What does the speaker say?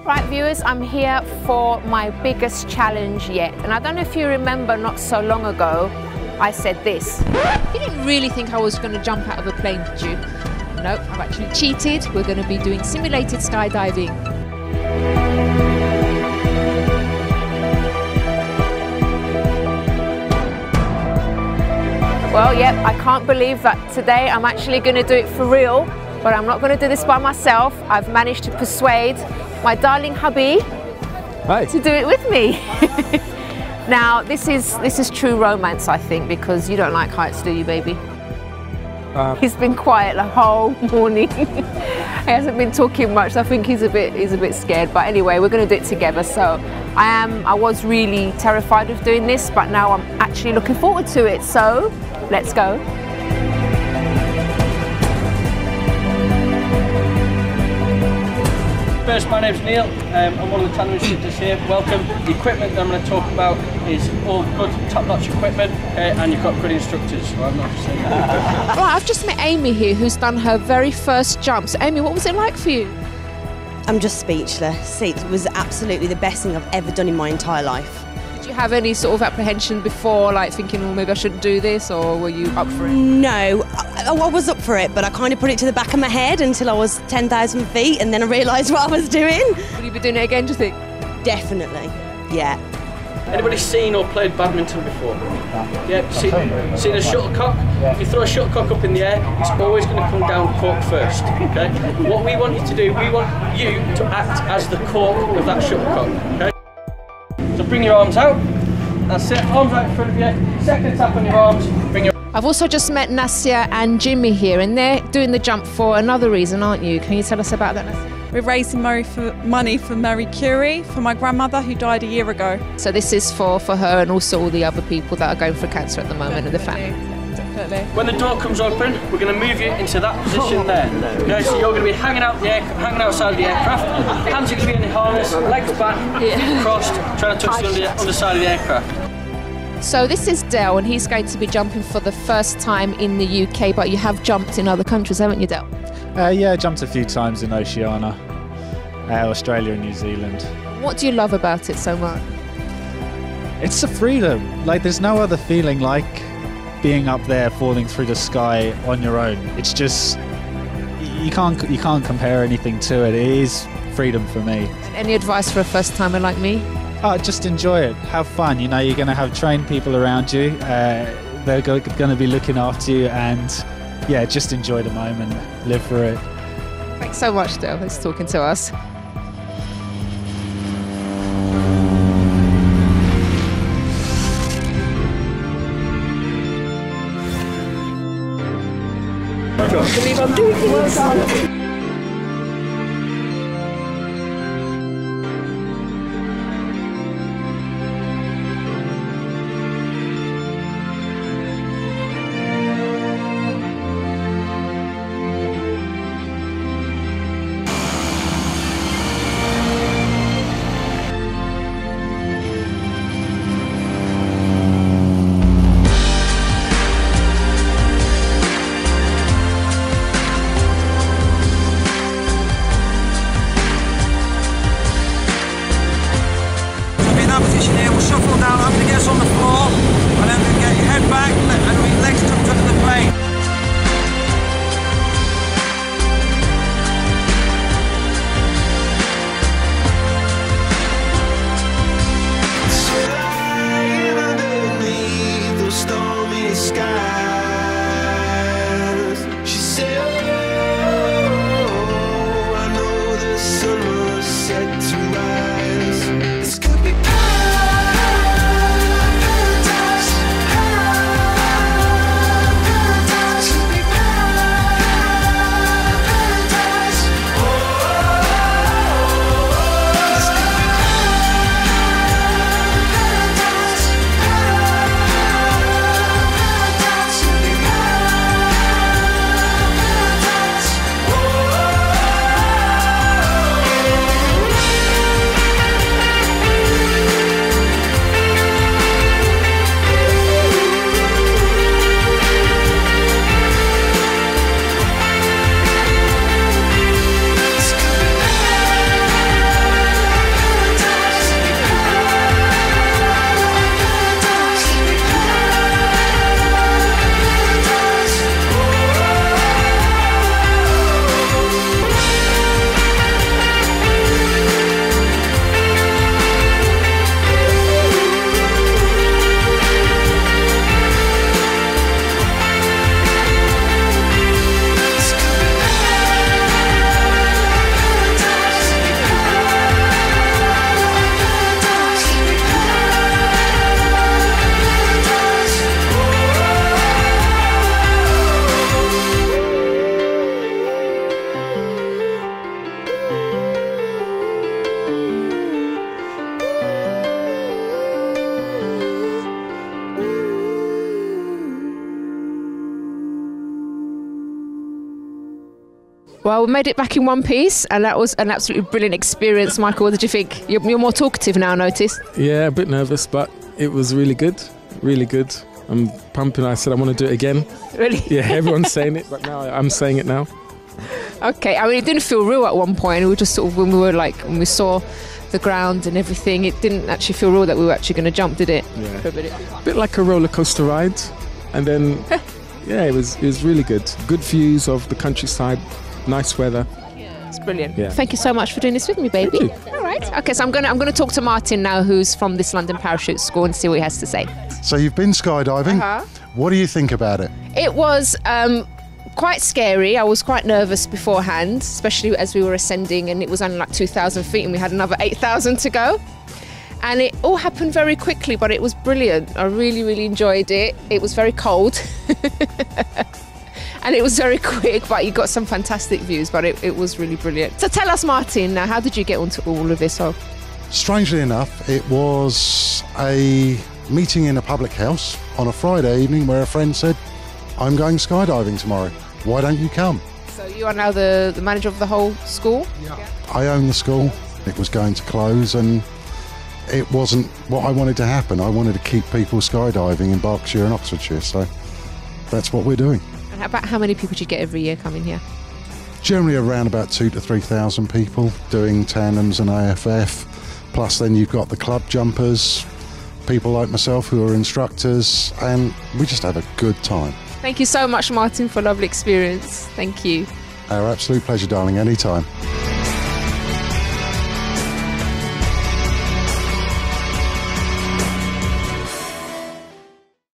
Right viewers, I'm here for my biggest challenge yet. And I don't know if you remember, not so long ago, I said this. You didn't really think I was going to jump out of a plane, did you? Nope, I've actually cheated. We're going to be doing simulated skydiving. Well, yep, I can't believe that today I'm actually going to do it for real, but I'm not going to do this by myself. I've managed to persuade my darling hubby to do it with me. Now, this is true romance, I think, because you don't like heights, do you, baby? He's been quiet the whole morning. He hasn't been talking much. I think he's a bit scared. But anyway, we're going to do it together. So I was really terrified of doing this, but now I'm actually looking forward to it. So let's go. First, my name's Neil. I'm one of the tandem instructors here. Welcome. The equipment that I'm going to talk about is all good, top-notch equipment, and you've got good instructors. So I'm not just saying that. Right, I've just met Amy here, who's done her very first jump. So, Amy, what was it like for you? I'm just speechless. It was absolutely the best thing I've ever done in my entire life. Did you have any sort of apprehension before, like thinking, well, maybe I shouldn't do this, or were you up for it? No, I was up for it, but I kind of put it to the back of my head until I was 10,000 feet, and then I realised what I was doing. Will you be doing it again, do you think? Definitely, yeah. Anybody seen or played badminton before? Yeah, seen a shuttlecock? If you throw a shuttlecock up in the air, it's always going to come down cork first, okay? What we want you to do, we want you to act as the cork of that shuttlecock, okay? So bring your arms out, that's it, arms out in front of you, second tap on your arms, bring your... I've also just met Nastia and Jimmy here, and they're doing the jump for another reason, aren't you? Can you tell us about that, Nastia? We're raising money for Marie Curie, for my grandmother who died a year ago. So this is for her and also all the other people that are going through cancer at the moment in the family. Definitely. When the door comes open, we're going to move you into that position there. Okay, so you're going to be hanging outside the aircraft. Hands are going to be in the harness, legs back, feet crossed, trying to touch the underside of the aircraft. So this is Del, and he's going to be jumping for the first time in the UK, but you have jumped in other countries, haven't you, Del? Yeah, I jumped a few times in Oceania, Australia and New Zealand. What do you love about it so much? It's the freedom. Like, there's no other feeling like being up there, falling through the sky on your own. It's just, you can't compare anything to it. It is freedom for me. Any advice for a first timer like me? Oh, just enjoy it. Have fun. You know, you're going to have trained people around you. They're going to be looking after you, and yeah, just enjoy the moment. Live for it. Thanks so much, Del. Thanks for talking to us. I believe I'm doing it. Well, we made it back in one piece, and that was an absolutely brilliant experience. Michael, what did you think? You're more talkative now, I noticed. Yeah, a bit nervous, but it was really good, really good. I'm pumping. I said I want to do it again. Really? Yeah, everyone's saying it, but now I'm saying it now. Okay, I mean, it didn't feel real at one point. We were just sort of, when we saw the ground and everything, it didn't actually feel real that we were actually going to jump, did it? Yeah. A bit like a roller coaster ride, and then yeah, it was really good. Good views of the countryside. Nice weather. It's brilliant. Yeah. Thank you so much for doing this with me, baby. Thank you. All right. Okay, so I'm gonna talk to Martin now, who's from this London parachute school, and see what he has to say. So you've been skydiving. What do you think about it? It was quite scary. I was quite nervous beforehand, especially as we were ascending, and it was only like 2,000 feet, and we had another 8,000 to go. And it all happened very quickly, but it was brilliant. I really, really enjoyed it. It was very cold. And it was very quick, but you got some fantastic views, but it was really brilliant. So tell us, Martin, now, how did you get onto all of this? Strangely enough, it was a meeting in a public house on a Friday evening where a friend said, I'm going skydiving tomorrow. Why don't you come? So you are now the manager of the whole school? Yeah. I own the school. It was going to close, and it wasn't what I wanted to happen. I wanted to keep people skydiving in Berkshire and Oxfordshire, so that's what we're doing. And about how many people do you get every year coming here? Generally around about 2,000 to 3,000 people doing tandems and AFF. Plus then you've got the club jumpers, people like myself who are instructors, and we just have a good time. Thank you so much, Martin, for a lovely experience. Thank you. Our absolute pleasure, darling, anytime.